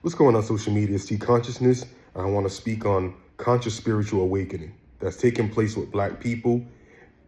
What's going on social media? It's T Consciousness, and I want to speak on conscious spiritual awakening that's taking place with Black people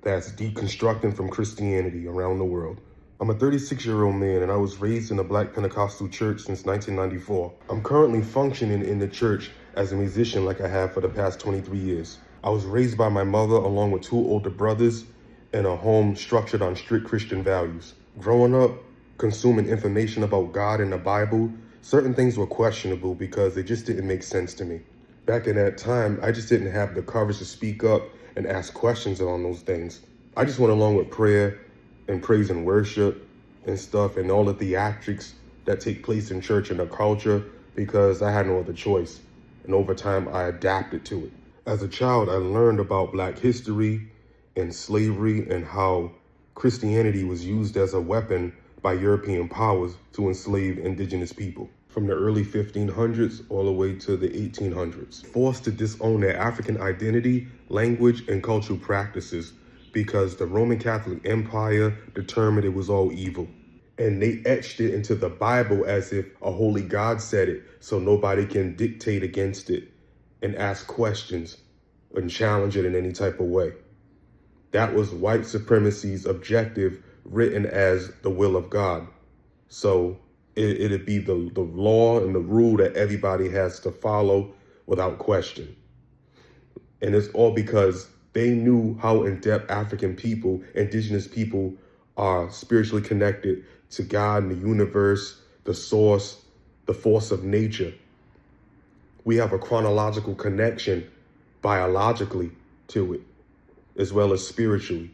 that's deconstructing from Christianity around the world. I'm a 36-year-old man, and I was raised in a Black Pentecostal church since 1994. I'm currently functioning in the church as a musician like I have for the past 23 years. I was raised by my mother along with two older brothers in a home structured on strict Christian values. Growing up, consuming information about God and the Bible, certain things were questionable because they just didn't make sense to me. Back in that time, I just didn't have the courage to speak up and ask questions on those things. I just went along with prayer and praise and worship and stuff and all the theatrics that take place in church and the culture because I had no other choice. And over time, I adapted to it. As a child, I learned about Black history and slavery and how Christianity was used as a weapon by European powers to enslave indigenous people from the early 1500s all the way to the 1800s, forced to disown their African identity, language, and cultural practices because the Roman Catholic Empire determined it was all evil. And they etched it into the Bible as if a holy God said it, so nobody can dictate against it and ask questions and challenge it in any type of way. That was white supremacy's objective, written as the will of God. So it'd be the law and the rule that everybody has to follow without question. And it's all because they knew how in-depth African people, indigenous people, are spiritually connected to God and the universe, the source, the force of nature. We have a chronological connection biologically to it, as well as spiritually,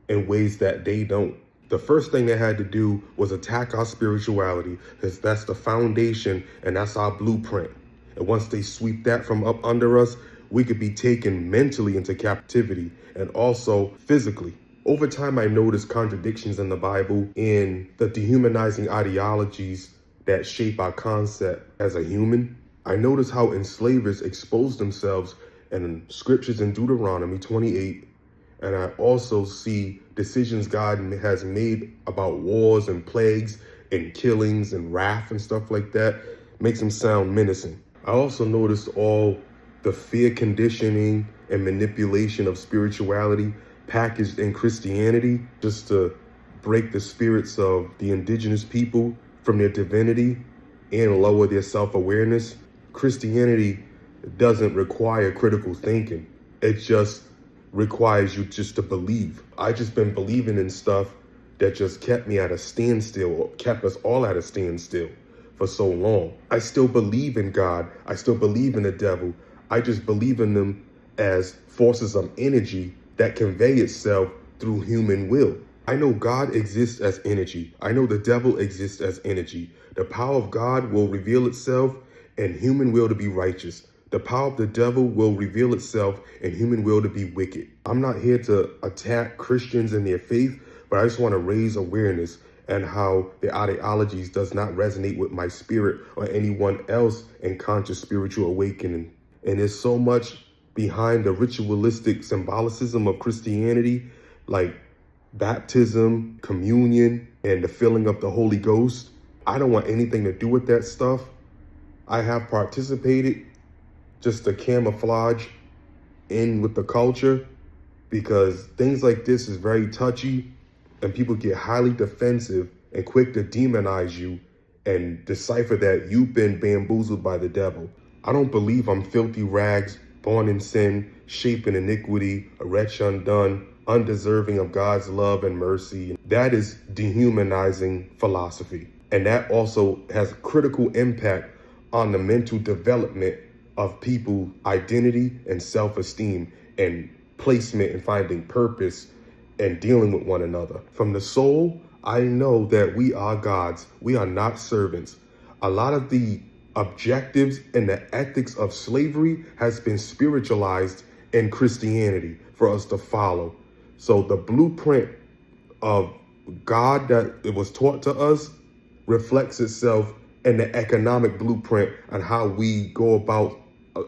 in ways that they don't. The first thing they had to do was attack our spirituality, because that's the foundation and that's our blueprint. And once they sweep that from up under us, we could be taken mentally into captivity and also physically. Over time, I noticed contradictions in the Bible in the dehumanizing ideologies that shape our concept as a human. I noticed how enslavers exposed themselves in scriptures in Deuteronomy 28. And I also see decisions God has made about wars and plagues and killings and wrath and stuff like that. Makes them sound menacing. I also noticed all the fear conditioning and manipulation of spirituality packaged in Christianity just to break the spirits of the indigenous people from their divinity and lower their self-awareness. Christianity doesn't require critical thinking. It just requires you just to believe. I just been believing in stuff that just kept me at a standstill, or kept us all at a standstill for so long. I still believe in God. I still believe in the devil. I just believe in them as forces of energy that convey itself through human will. I know God exists as energy. I know the devil exists as energy. The power of God will reveal itself and human will to be righteous. The power of the devil will reveal itself and human will to be wicked. I'm not here to attack Christians and their faith, but I just want to raise awareness and how their ideologies does not resonate with my spirit or anyone else in conscious spiritual awakening. And there's so much behind the ritualistic symbolicism of Christianity, like baptism, communion, and the filling of the Holy Ghost. I don't want anything to do with that stuff. I have participated just to camouflage in with the culture because things like this is very touchy and people get highly defensive and quick to demonize you and decipher that you've been bamboozled by the devil. I don't believe I'm filthy rags, born in sin, shaped in iniquity, a wretch undone, undeserving of God's love and mercy. That is dehumanizing philosophy. And that also has critical impact on the mental development of people's identity and self-esteem and placement and finding purpose and dealing with one another. From the soul, I know that we are gods. We are not servants. A lot of the objectives and the ethics of slavery has been spiritualized in Christianity for us to follow. So the blueprint of God that it was taught to us reflects itself in the economic blueprint on how we go about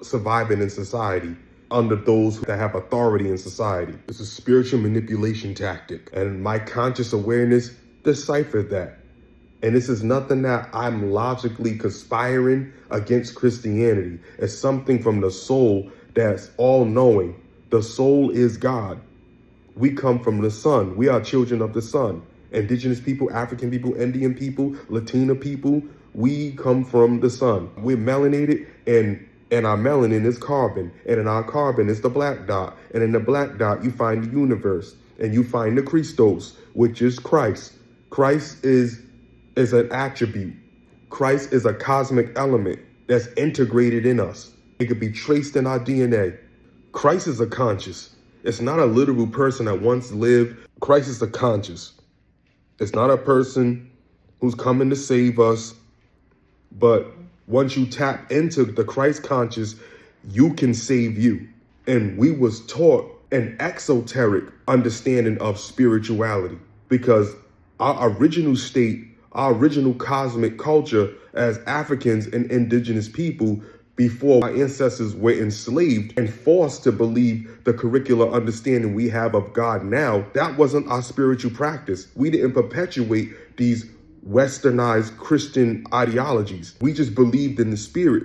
surviving in society under those that have authority in society. It's a spiritual manipulation tactic, and my conscious awareness deciphered that. And this is nothing that I'm logically conspiring against Christianity. It's something from the soul that's all-knowing. The soul is God. We come from the sun. We are children of the sun. Indigenous people, African people, Indian people, Latino people, we come from the sun. We're melanated, and our melanin is carbon. And in our carbon is the black dot. And in the black dot, you find the universe. And you find the Christos, which is Christ. Christ is an attribute. Christ is a cosmic element that's integrated in us. It could be traced in our DNA. Christ is a conscious. It's not a literal person that once lived. Christ is a conscious. It's not a person who's coming to save us. But once you tap into the Christ conscious, you can save you. And we was taught an exoteric understanding of spirituality because our original state, our original cosmic culture as Africans and indigenous people before our ancestors were enslaved and forced to believe the curricular understanding we have of God now, that wasn't our spiritual practice. We didn't perpetuate these westernized Christian ideologies. We just believed in the spirit.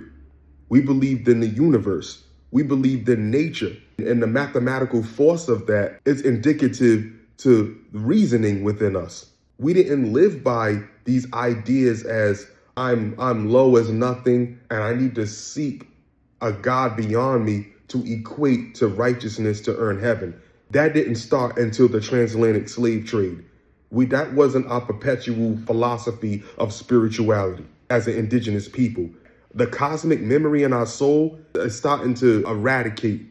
We believed in the universe. We believed in nature. And the mathematical force of that is indicative to reasoning within us. We didn't live by these ideas as I'm low as nothing and I need to seek a God beyond me to equate to righteousness to earn heaven. That didn't start until the transatlantic slave trade. That wasn't our perpetual philosophy of spirituality as an indigenous people. The cosmic memory in our soul is starting to eradicate,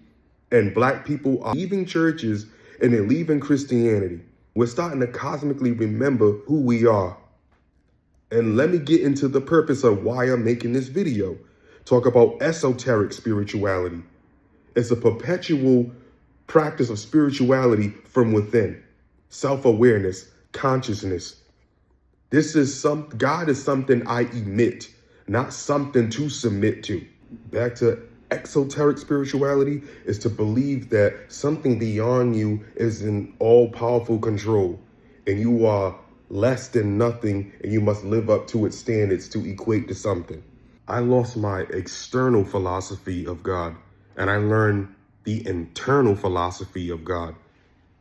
and Black people are leaving churches and they're leaving Christianity. We're starting to cosmically remember who we are. And let me get into the purpose of why I'm making this video. Talk about esoteric spirituality. It's a perpetual practice of spirituality from within. Self-awareness, consciousness. God is something I emit, not something to submit to. Back to exoteric spirituality is to believe that something beyond you is in all-powerful control and you are less than nothing and you must live up to its standards to equate to something. I lost my external philosophy of God and I learned the internal philosophy of God.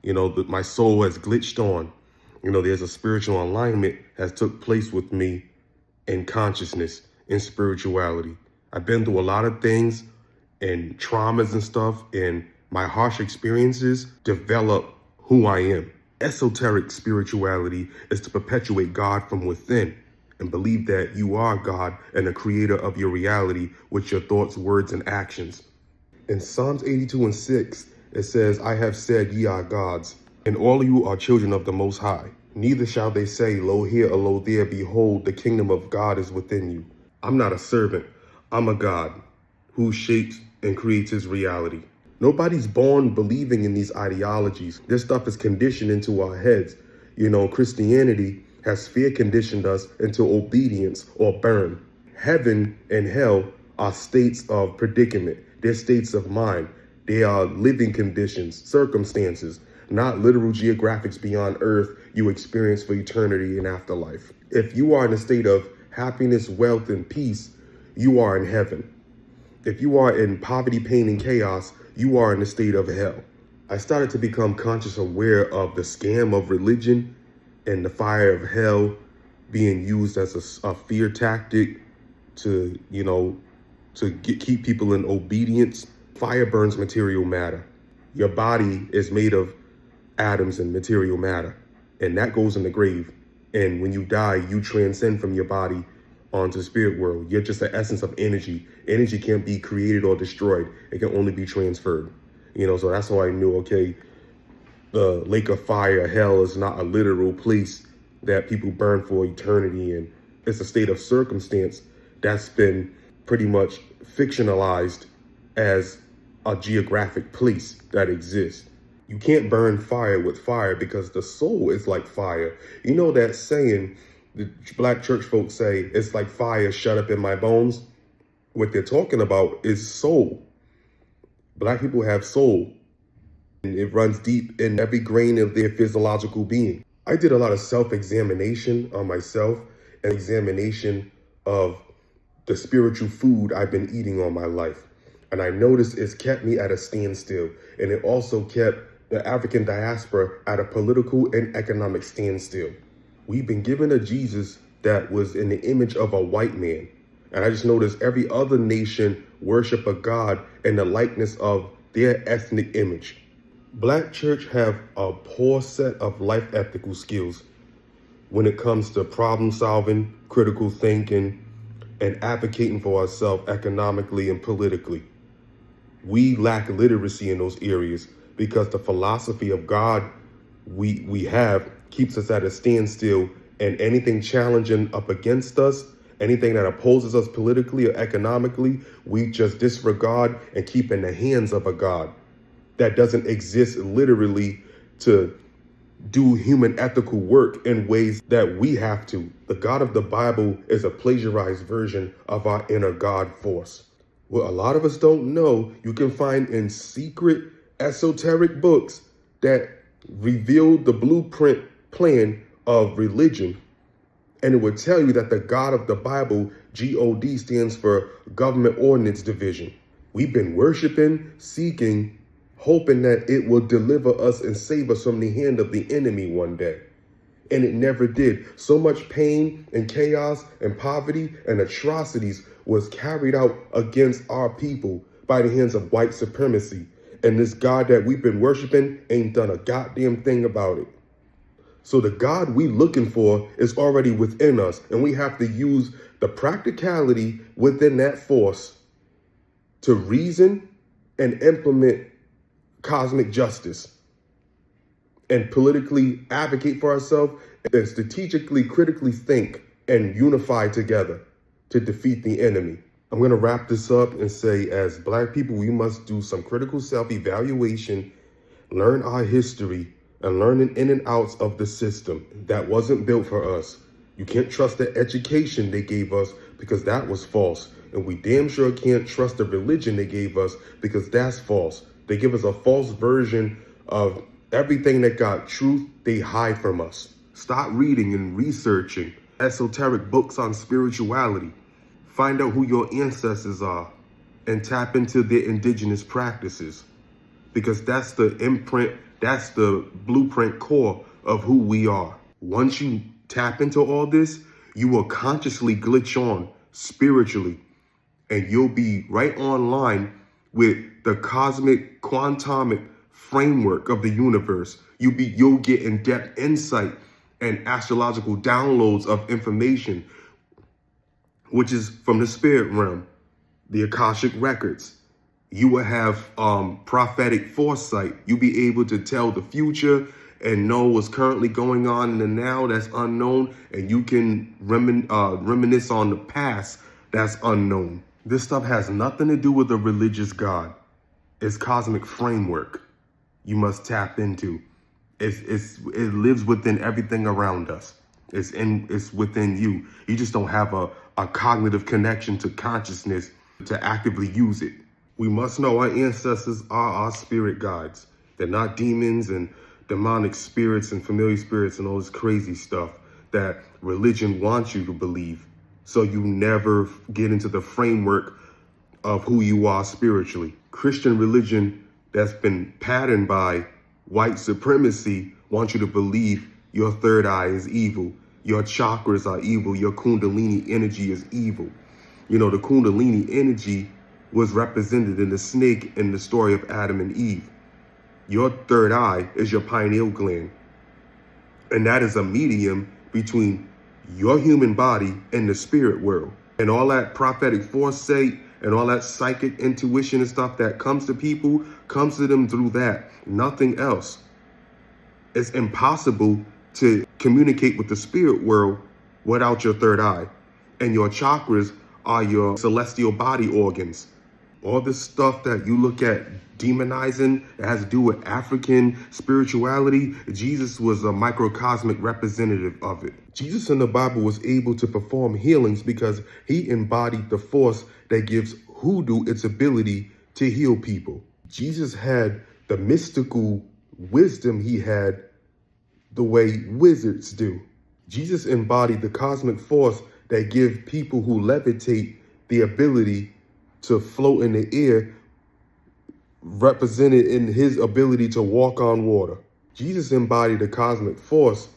My soul has glitched on. There's a spiritual alignment has took place with me in consciousness, in spirituality. I've been through a lot of things and traumas and stuff, and my harsh experiences develop who I am. Esoteric spirituality is to perpetuate God from within and believe that you are God and the creator of your reality with your thoughts, words, and actions. In Psalms 82:6, it says, I have said ye are gods, and all of you are children of the Most High. Neither shall they say, lo here or lo there, behold, the kingdom of God is within you. I'm not a servant, I'm a God who shapes and creates his reality. Nobody's born believing in these ideologies. This stuff is conditioned into our heads. Christianity has fear conditioned us into obedience or burn. Heaven and hell are states of predicament. They're states of mind. They are living conditions, circumstances, not literal geographics beyond earth you experience for eternity and afterlife. If you are in a state of happiness, wealth, and peace, you are in heaven. If you are in poverty, pain, and chaos, you are in a state of hell. I started to become conscious aware of the scam of religion and the fire of hell being used as a fear tactic to keep people in obedience. Fire burns material matter. Your body is made of atoms and material matter, and that goes in the grave. And when you die, you transcend from your body onto the spirit world. You're just the essence of energy. Energy can't be created or destroyed. It can only be transferred. So that's how I knew, okay, the lake of fire, hell, is not a literal place that people burn for eternity in. It's a state of circumstance that's been pretty much fictionalized as a geographic place that exists. You can't burn fire with fire because the soul is like fire. That saying, the Black church folks say, it's like fire shut up in my bones. What they're talking about is soul. Black people have soul, and it runs deep in every grain of their physiological being. I did a lot of self-examination on myself, an examination of the spiritual food I've been eating all my life. And I noticed it's kept me at a standstill. And it also kept the African diaspora at a political and economic standstill. We've been given a Jesus that was in the image of a white man. And I just noticed every other nation worship a God in the likeness of their ethnic image. Black church have a poor set of life ethical skills when it comes to problem solving, critical thinking, and advocating for ourselves economically and politically. We lack literacy in those areas because the philosophy of God we have keeps us at a standstill, and anything challenging up against us, anything that opposes us politically or economically, we just disregard and keep in the hands of a God that doesn't exist literally to do human ethical work in ways that we have to. The God of the Bible is a plagiarized version of our inner God force. What a lot of us don't know, you can find in secret esoteric books that reveal the blueprint plan of religion. And it would tell you that the God of the Bible, God, stands for Government Ordnance Division. We've been worshiping, seeking, hoping that it will deliver us and save us from the hand of the enemy one day. And it never did. So much pain and chaos and poverty and atrocities was carried out against our people by the hands of white supremacy. And this God that we've been worshiping ain't done a goddamn thing about it. So the God we looking for is already within us, and we have to use the practicality within that force to reason and implement cosmic justice and politically advocate for ourselves and strategically, critically think and unify together to defeat the enemy. I'm going to wrap this up and say, as Black people, we must do some critical self-evaluation, learn our history, and learn the in and outs of the system that wasn't built for us. You can't trust the education they gave us because that was false. And we damn sure can't trust the religion they gave us because that's false. They give us a false version of everything that got truth they hide from us. Stop reading and researching esoteric books on spirituality. Find out who your ancestors are and tap into their indigenous practices, because that's the imprint, that's the blueprint core of who we are. Once you tap into all this, you will consciously glitch on spiritually, and you'll be right online with the cosmic quantumic framework of the universe. You'll get in-depth insight and astrological downloads of information, which is from the spirit realm, the Akashic records. You will have prophetic foresight. You'll be able to tell the future and know what's currently going on in the now that's unknown, and you can reminisce on the past that's unknown. This stuff has nothing to do with a religious God. It's cosmic framework you must tap into. It lives within everything around us. It's within you. You just don't have a cognitive connection to consciousness to actively use it. We must know our ancestors are our spirit guides. They're not demons and demonic spirits and familiar spirits and all this crazy stuff that religion wants you to believe. So you never get into the framework of who you are spiritually. Christian religion that's been patterned by white supremacy wants you to believe your third eye is evil, your chakras are evil, your kundalini energy is evil. You know, the kundalini energy was represented in the snake in the story of Adam and Eve. Your third eye is your pineal gland. And that is a medium between your human body and the spirit world. And all that prophetic foresight and all that psychic intuition and stuff that comes to people, comes to them through that, nothing else. It's impossible to communicate with the spirit world without your third eye. And your chakras are your celestial body organs. All this stuff that you look at demonizing that has to do with African spirituality, Jesus was a microcosmic representative of it. Jesus in the Bible was able to perform healings because he embodied the force that gives hoodoo its ability to heal people. Jesus had the mystical wisdom he had the way wizards do. Jesus embodied the cosmic force that gives people who levitate the ability to float in the air, represented in his ability to walk on water. Jesus embodied the cosmic force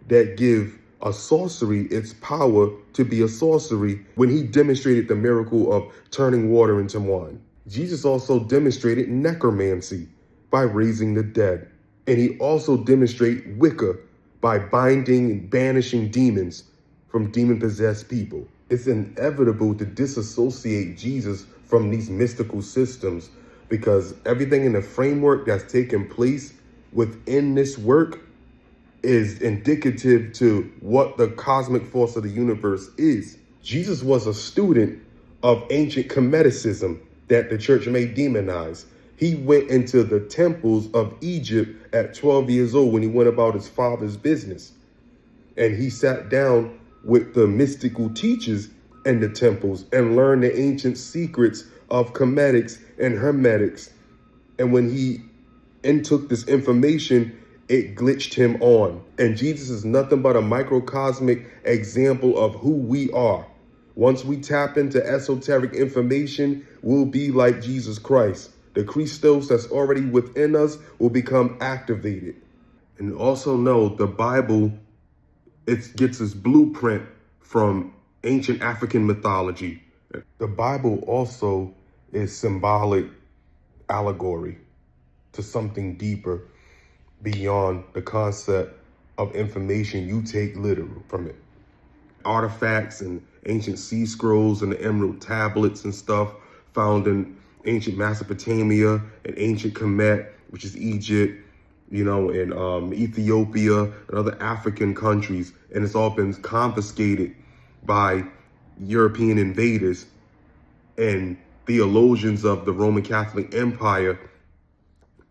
that give a sorcery its power to be a sorcery when he demonstrated the miracle of turning water into wine. Jesus also demonstrated necromancy by raising the dead. And he also demonstrated Wicca by binding and banishing demons from demon-possessed people. It's inevitable to disassociate Jesus from these mystical systems because everything in the framework that's taking place within this work is indicative to what the cosmic force of the universe is. Jesus was a student of ancient Kemeticism that the church may demonize. He went into the temples of Egypt at 12 years old when he went about his father's business. And he sat down with the mystical teachers in the temples and learned the ancient secrets of Kemetics and Hermetics. And when he intook this information, it glitched him on. And Jesus is nothing but a microcosmic example of who we are. Once we tap into esoteric information, we'll be like Jesus Christ. The Christos that's already within us will become activated. And also know the Bible, it gets its blueprint from ancient African mythology. The Bible also is symbolic allegory to something deeper beyond the concept of information you take literal from it. Artifacts and ancient sea scrolls and the emerald tablets and stuff found in ancient Mesopotamia and ancient Kemet, which is Egypt, and Ethiopia and other African countries. And it's all been confiscated by European invaders, and theologians of the Roman Catholic Empire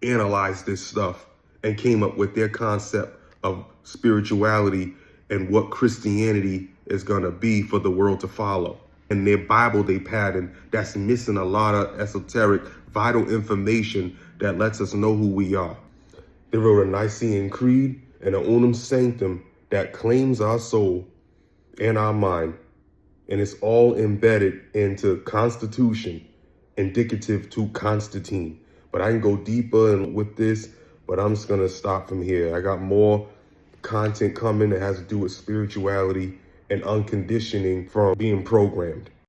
analyzed this stuff and came up with their concept of spirituality and what Christianity is going to be for the world to follow. And their Bible, they pattern, that's missing a lot of esoteric, vital information that lets us know who we are. They wrote a Nicene Creed and an Unum Sanctum that claims our soul and our mind. And it's all embedded into Constitution, indicative to Constantine. But I can go deeper with this, but I'm just going to stop from here. I got more content coming that has to do with spirituality and unconditioning from being programmed.